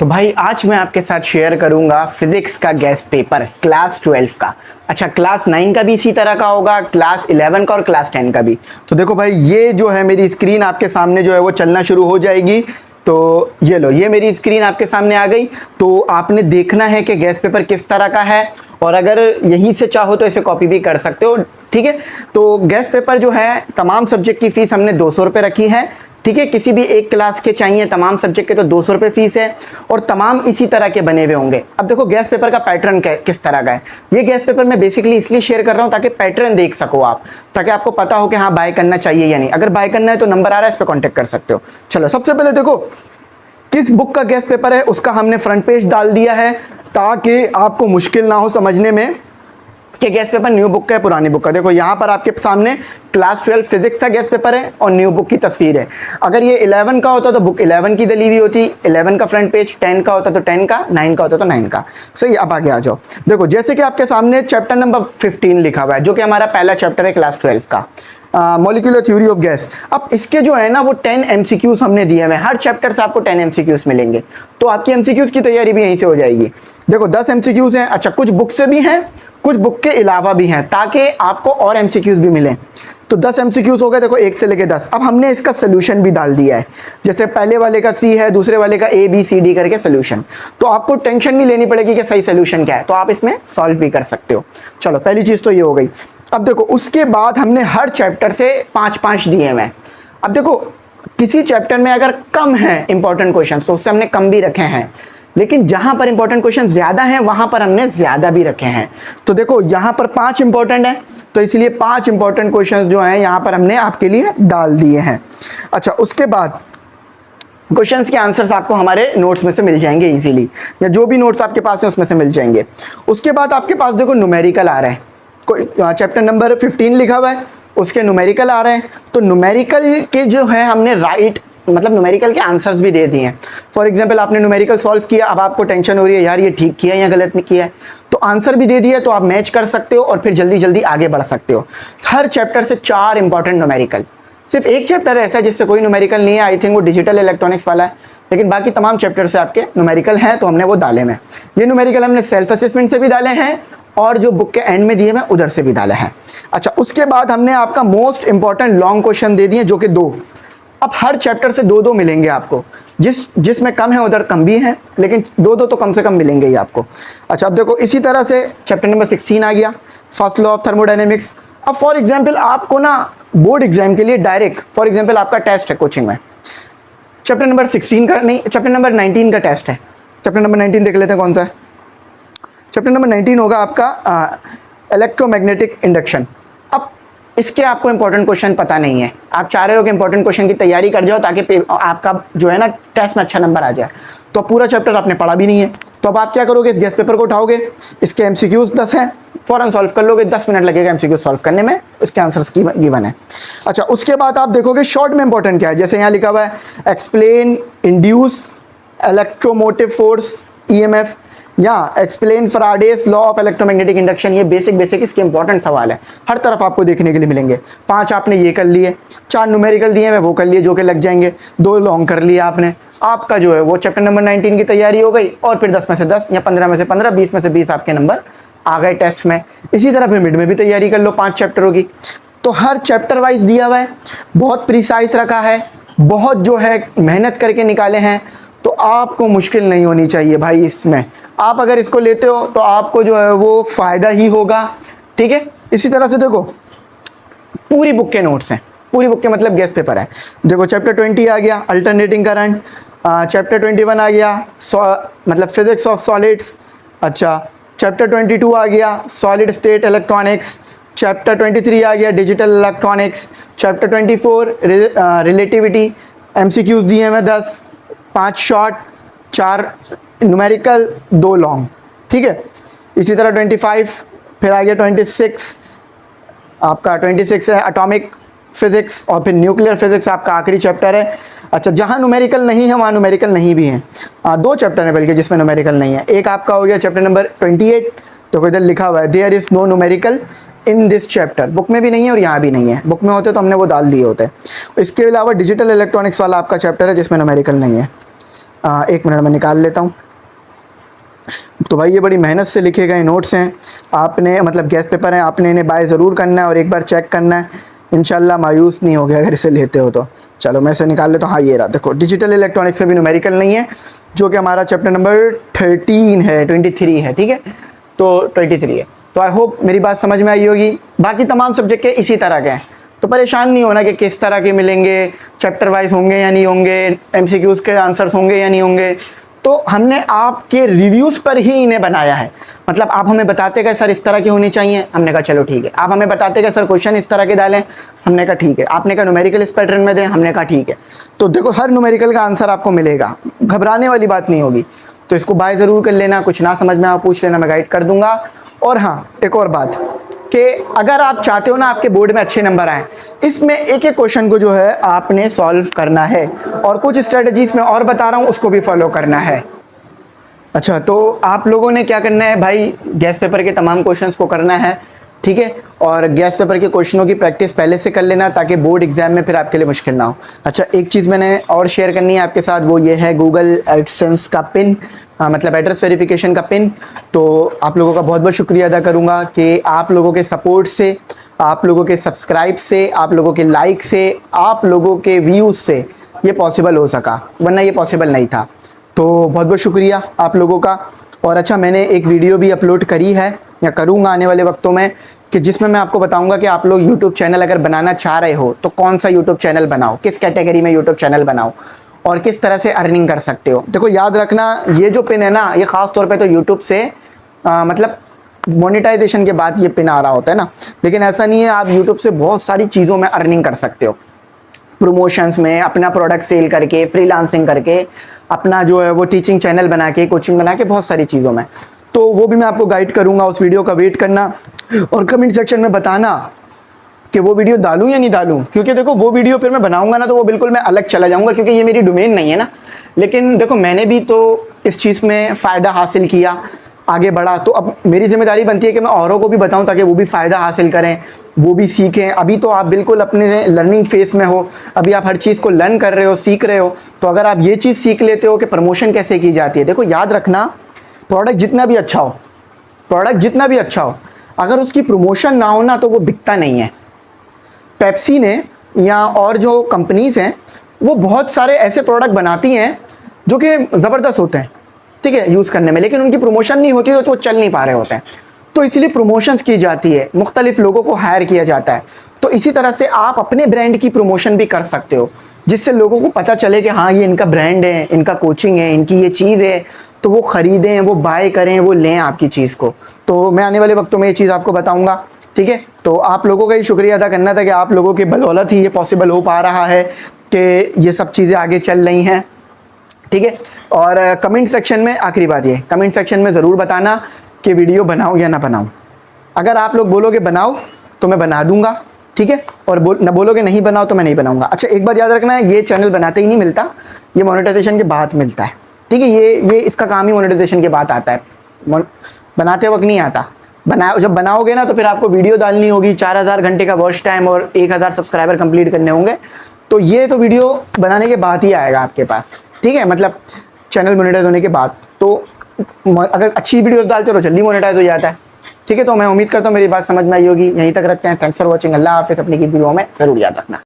तो भाई आज मैं आपके साथ शेयर करूंगा फिजिक्स का गेस्ट पेपर क्लास 12 का। अच्छा, क्लास 9 का भी इसी तरह का होगा, क्लास 11 का और क्लास 10 का भी। तो देखो भाई, ये जो है मेरी स्क्रीन आपके सामने जो है वो चलना शुरू हो जाएगी। तो ये लो, ये मेरी स्क्रीन आपके सामने आ गई। तो आपने देखना है कि गेस्ट पेपर किस तरह का है, और अगर यहीं से चाहो तो इसे कॉपी भी कर सकते हो। ठीक है, तो गेस्ट पेपर जो है तमाम सब्जेक्ट की फीस हमने 200 रुपये रखी है। ठीक है, किसी भी एक क्लास के चाहिए तमाम सब्जेक्ट के तो 200 रुपये फीस है, और तमाम इसी तरह के बने हुए होंगे। अब देखो गेस्ट पेपर का पैटर्न किस तरह का है। ये गेस्ट पेपर मैं बेसिकली इसलिए शेयर कर रहा हूँ ताकि पैटर्न देख सको आप, ताकि आपको पता हो कि हाँ बाय करना चाहिए या नहीं। अगर बाय करना है तो नंबर आ रहा है, इस पर कॉन्टेक्ट कर सकते हो। चलो, सबसे पहले देखो किस बुक का गेस्ट पेपर है उसका हमने फ्रंट पेज डाल दिया है, ताकि आपको मुश्किल ना हो समझने में कि गेस्ट पेपर न्यू बुक का है पुरानी बुक का। देखो यहाँ पर आपके सामने क्लास 12 फिजिक्स का गेस्ट पेपर है और न्यू बुक की तस्वीर है। अगर ये 11 का होता तो बुक 11 की दली हुई होती, 11 का फ्रंट पेज, 10 का होता तो 10 का, 9 का होता तो 9 का। सही, अब आगे आ जाओ। देखो जैसे कि आपके सामने चैप्टर नंबर 15 लिखा हुआ है, जो कि हमारा पहला चैप्टर है क्लास 12 का, मॉलिक्यूलर थ्योरी ऑफ गैस। अब इसके जो है ना वो 10 MCQs हमने दिए हुए हैं। हर चैप्टर से आपको 10 MCQs मिलेंगे, तो आपकी MCQs की तैयारी भी यहीं से हो जाएगी। देखो 10 MCQs हैं। अच्छा, कुछ बुक से भी हैं, कुछ बुक के अलावा भी हैं, ताकि आपको और MCQs भी मिलें। तो 10 MCQs हो गए, देखो 1 से लेके 10। अब हमने इसका सोल्यूशन भी डाल दिया है, जैसे पहले वाले का C है, दूसरे वाले का ABCD करके सोल्यूशन। तो आपको टेंशन नहीं लेनी पड़ेगी कि सही सोल्यूशन क्या है, तो आप इसमें सॉल्व भी कर सकते हो। चलो, पहली चीज़ तो ये हो गई। अब देखो उसके बाद हमने हर चैप्टर से 5-5 दिए हैं। अब देखो किसी चैप्टर में अगर कम है इंपॉर्टेंट क्वेश्चन तो उससे हमने कम भी रखे हैं, लेकिन जहां पर इंपॉर्टेंट क्वेश्चन ज्यादा हैं वहां पर हमने ज्यादा भी रखे हैं। तो देखो यहां पर 5 इंपॉर्टेंट है, तो इसलिए 5 इंपॉर्टेंट क्वेश्चन जो हैं यहां पर हमने आपके लिए डाल दिए हैं। अच्छा, उसके बाद क्वेश्चंस के आंसर्स आपको हमारे नोट्स में से मिल जाएंगे इजीली, या जो भी नोट्स आपके पास है उसमें से मिल जाएंगे। उसके बाद आपके पास देखो न्यूमेरिकल आ रहे हैं। चैप्टर नंबर 15 लिखा हुआ है, उसके न्यूमेरिकल आ रहे हैं। तो न्यूमेरिकल के जो है हमने मतलब न्यूमेरिकल के आंसर्स भी दे दिए हैं। फॉर एग्जांपल आपने न्यूमेरिकल सॉल्व किया, अब आपको टेंशन हो रही है यार ये ठीक किया है या गलत नहीं किया है, तो आंसर भी दे दिया, तो आप मैच कर सकते हो और फिर जल्दी जल्दी आगे बढ़ सकते हो। हर चैप्टर से 4 इंपॉर्टेंट न्यूमेरिकल। सिर्फ एक चैप्टर ऐसा है जिससे कोई न्यूमेरिकल नहीं है, आई थिंक वो डिजिटल इलेक्ट्रॉनिक्स वाला है, लेकिन बाकी तमाम चैप्टर से आपके न्यूमेरिकल हैं, तो हमने वो डाले हैं। ये न्यूमेरिकल हमने सेल्फ असेसमेंट से भी डाले हैं, और जो बुक के एंड में दिए हैं उधर से भी डाले हैं। अच्छा, उसके बाद हमने आपका मोस्ट इंपॉर्टेंट लॉन्ग क्वेश्चन दे दिए, जो कि 2। अब हर चैप्टर से 2-2 मिलेंगे आपको, जिसमें कम है उधर कम भी हैं, लेकिन 2-2 तो कम से कम मिलेंगे ही आपको। अच्छा, अब देखो इसी तरह से चैप्टर नंबर 16 आ गया, फर्स्ट लॉ ऑफ थर्मोडायनेमिक्स। अब फॉर एग्जांपल आपको ना बोर्ड एग्जाम के लिए डायरेक्ट, फॉर एग्जांपल आपका टेस्ट है कोचिंग में, चैप्टर नंबर 16 का नहीं, चैप्टर नंबर 19 का टेस्ट है। चैप्टर नंबर 19 देख लेते हैं कौन सा है। चैप्टर नंबर 19 होगा आपका इलेक्ट्रोमैग्नेटिक इंडक्शन। अब इसके आपको इंपॉर्टेंट क्वेश्चन पता नहीं है, आप चाह रहे हो कि इंपॉर्टेंट क्वेश्चन की तैयारी कर जाओ ताकि आपका जो है ना टेस्ट में अच्छा नंबर आ जाए, तो पूरा चैप्टर आपने पढ़ा भी नहीं है। तो अब आप क्या करोगे, इस गेस्ट पेपर को उठाओगे, इसके MCQs 10 हैं, फौरन सॉल्व कर लोगे, 10 मिनट लगेगा MCQ सॉल्व करने में, इसके आंसर्स गिवन है। अच्छा, उसके बाद आप देखोगे शॉर्ट में इंपॉर्टेंट क्या है, जैसे यहाँ लिखा हुआ है explain induce electromotive force EMF, या explain Faraday's law of electromagnetic induction. ये बेसिक इसके इंपॉर्टेंट सवाल है, हर तरफ आपको देखने के लिए मिलेंगे। 5 आपने ये कर लिए, 4 न्यूमेरिकल दिए हैं वो कर लिए जो कि लग जाएंगे, 2 लॉन्ग कर लिए आपने। आपका जो है वो चैप्टर नंबर 19 की तैयारी हो गई, और फिर 10 में से 10 या 15 में से 15, 20 में से 20 आपके नंबर आ गए टेस्ट में। इसी तरह फिर मिड में भी तैयारी कर लो 5 चैप्टरों की। तो हर चैप्टर वाइज दिया हुआ है, बहुत प्रिसाइज रखा है, बहुत जो है मेहनत करके निकाले हैं, तो आपको मुश्किल नहीं होनी चाहिए भाई इसमें। आप अगर इसको लेते हो तो आपको जो है वो फ़ायदा ही होगा। ठीक है, इसी तरह से देखो पूरी बुक के नोट्स हैं, पूरी बुक के मतलब गेस्ट पेपर है। देखो चैप्टर 20 आ गया अल्टरनेटिंग करंट, चैप्टर 21 आ गया मतलब फिजिक्स ऑफ सॉलिड्स। अच्छा, चैप्टर 22 आ गया सॉलिड स्टेट इलेक्ट्रॉनिक्स, चैप्टर 23 आ गया digital electronics, chapter 24 relativity. MCQs दिए हैं 10, 5 शॉर्ट, 4 न्यूमेरिकल, 2 लॉन्ग। ठीक है, इसी तरह 25 फिर आ गया 26, आपका 26 है एटॉमिक फिजिक्स, और फिर न्यूक्लियर फिजिक्स आपका आखिरी चैप्टर है। अच्छा, जहाँ न्यूमेरिकल नहीं है वहाँ न्यूमेरिकल नहीं भी हैं, 2 चैप्टर है बल्कि जिसमें न्यूमेरिकल नहीं है। एक आपका हो गया चैप्टर नंबर 28, तो इधर लिखा हुआ है there is no numerical in this chapter, book में भी नहीं है और यहाँ भी नहीं है, बुक में होते तो हमने वो डाल दिए होते। इसके अलावा डिजिटल इलेक्ट्रॉनिक्स वाला आपका चैप्टर है जिसमें न्यूमेरिकल नहीं है। एक मिनट में निकाल लेता हूँ। तो भाई ये बड़ी मेहनत से लिखे गए नोट्स हैं, आपने मतलब गेस्ट पेपर हैं, आपने इन्हें बाय ज़रूर करना है और एक बार चेक करना है। इंशाल्लाह मायूस नहीं हो गया अगर इसे लेते हो तो। चलो मैं इसे निकाल लेता हूँ। हाँ ये रहा, देखो डिजिटल इलेक्ट्रॉनिक्स में भी न्यूमेरिकल नहीं है, जो कि हमारा चैप्टर नंबर 13 है, 23 है, ठीक है, तो 23 है। तो आई होप मेरी बात समझ में आई होगी। बाकी तमाम सब्जेक्ट के इसी तरह के हैं, तो परेशान नहीं होना कि किस तरह के मिलेंगे, चैप्टर वाइज होंगे या नहीं होंगे, एमसीक्यूज़ के आंसर्स होंगे या नहीं होंगे। तो हमने आपके रिव्यूज़ पर ही इन्हें बनाया है। मतलब आप हमें बताते गए सर इस तरह की होनी चाहिए, हमने कहा चलो ठीक है। आप हमें बताते गए सर क्वेश्चन इस तरह के डालें, हमने कहा ठीक है। आपने कहा न्यूमेरिकल इस पैटर्न में दें, हमने कहा ठीक है। तो देखो हर न्यूमेरिकल का आंसर आपको मिलेगा, घबराने वाली बात नहीं होगी। तो इसको बाय ज़रूर कर लेना, कुछ ना समझ में आप पूछ लेना, मैं गाइड कर दूंगा। और हाँ एक और बात कि अगर आप चाहते हो ना आपके बोर्ड में अच्छे नंबर आए, इसमें एक एक क्वेश्चन को जो है आपने सॉल्व करना है, और कुछ स्ट्रेटजीज में और बता रहा हूँ उसको भी फॉलो करना है। अच्छा तो आप लोगों ने क्या करना है भाई, गेस्ट पेपर के तमाम क्वेश्चंस को करना है, ठीक है, और गेस्ट पेपर के क्वेश्चनों की प्रैक्टिस पहले से कर लेना ताकि बोर्ड एग्जाम में फिर आपके लिए मुश्किल ना हो। अच्छा एक चीज़ मैंने और शेयर करनी है आपके साथ, वो ये है गूगल एडसेंस का पिन, मतलब एड्रेस वेरिफिकेशन का पिन। तो आप लोगों का बहुत बहुत शुक्रिया अदा करूँगा कि आप लोगों के सपोर्ट से, आप लोगों के सब्सक्राइब से, आप लोगों के लाइक से, आप लोगों के व्यूज़ से ये पॉसिबल हो सका, वरना ये पॉसिबल नहीं था। तो बहुत बहुत शुक्रिया आप लोगों का। और अच्छा मैंने एक वीडियो भी अपलोड करी है या करूँगा आने वाले वक्तों में, कि जिसमें मैं आपको बताऊंगा कि आप लोग YouTube चैनल अगर बनाना चाह रहे हो तो कौन सा YouTube चैनल बनाओ, किस कैटेगरी में YouTube चैनल बनाओ और किस तरह से अर्निंग कर सकते हो। देखो याद रखना ये जो पिन है ना, ये ख़ास तौर पे तो YouTube से मतलब मोनेटाइजेशन के बाद ये पिन आ रहा होता है ना, लेकिन ऐसा नहीं है, आप YouTube से बहुत सारी चीज़ों में अर्निंग कर सकते हो, प्रमोशंस में, अपना प्रोडक्ट सेल करके, फ्रीलांसिंग करके, अपना जो है वो टीचिंग चैनल बना के, कोचिंग बना के, बहुत सारी चीज़ों में। तो वो भी मैं आपको गाइड करूँगा, उस वीडियो का वेट करना और कमेंट सेक्शन में बताना कि वो वीडियो डालूं या नहीं डालूं। क्योंकि देखो वो वीडियो फिर मैं बनाऊंगा ना तो वो बिल्कुल मैं अलग चला जाऊंगा, क्योंकि ये मेरी डोमेन नहीं है ना। लेकिन देखो मैंने भी तो इस चीज़ में फ़ायदा हासिल किया, आगे बढ़ा, तो अब मेरी जिम्मेदारी बनती है कि मैं औरों को भी बताऊं ताकि वो भी फ़ायदा हासिल करें, वो भी सीखें। अभी तो आप बिल्कुल अपने लर्निंग फेस में हो, अभी आप हर चीज़ को लर्न कर रहे हो, सीख रहे हो। तो अगर आप ये चीज़ सीख लेते हो कि प्रमोशन कैसे की जाती है, देखो याद रखना प्रोडक्ट जितना भी अच्छा हो, प्रोडक्ट जितना भी अच्छा हो, अगर उसकी प्रमोशन ना हो ना तो वो बिकता नहीं है। पेप्सी ने या और जो कंपनीज़ हैं वो बहुत सारे ऐसे प्रोडक्ट बनाती हैं जो कि ज़बरदस्त होते हैं, ठीक है, यूज़ करने में, लेकिन उनकी प्रमोशन नहीं होती तो वो चल नहीं पा रहे होते हैं। तो इसलिए प्रमोशंस की जाती है, मुख्तलिफ लोगों को हायर किया जाता है। तो इसी तरह से आप अपने ब्रांड की प्रमोशन भी कर सकते हो, जिससे लोगों को पता चले कि हाँ ये इनका ब्रांड है, इनका कोचिंग है, इनकी ये चीज़ है, तो वो ख़रीदें, वो बाय करें, वो लें आपकी चीज़ को। तो मैं आने वाले वक्तों में ये चीज़ आपको बताऊँगा, ठीक है। तो आप लोगों का ही शुक्रिया अदा करना था कि आप लोगों की बदौलत ही ये पॉसिबल हो पा रहा है कि ये सब चीज़ें आगे चल रही हैं, ठीक है। और कमेंट सेक्शन में, आखिरी बात ये, कमेंट सेक्शन में ज़रूर बताना कि वीडियो बनाऊं या ना बनाऊं। अगर आप लोग बोलोगे बनाओ तो मैं बना दूंगा, ठीक है, और ना बोलोगे नहीं बनाओ तो मैं नहीं बनाऊंगा। अच्छा एक बात याद रखना है, ये चैनल बनाते ही नहीं मिलता, ये मोनेटाइजेशन के बाद मिलता है, ठीक है। ये इसका काम ही मोनेटाइजेशन के बाद आता है, बनाते वक्त नहीं आता। जब बनाओगे ना तो फिर आपको वीडियो डालनी होगी, 4000 घंटे का वॉच टाइम और 1000 सब्सक्राइबर कंप्लीट करने होंगे, तो ये तो वीडियो बनाने के बाद ही आएगा आपके पास, ठीक है, मतलब चैनल मोनेटाइज होने के बाद। तो अगर अच्छी वीडियोस डालते हो तो जल्दी मोनेटाइज हो जाता है, ठीक है। तो मैं उम्मीद करता हूँ मेरी बात समझ में आई होगी। यहीं तक रखते हैं, थैंक्स फॉर वॉचिंग, अल्लाह हाफिज़। अपनी की दुआओं में ज़रूर याद रखना।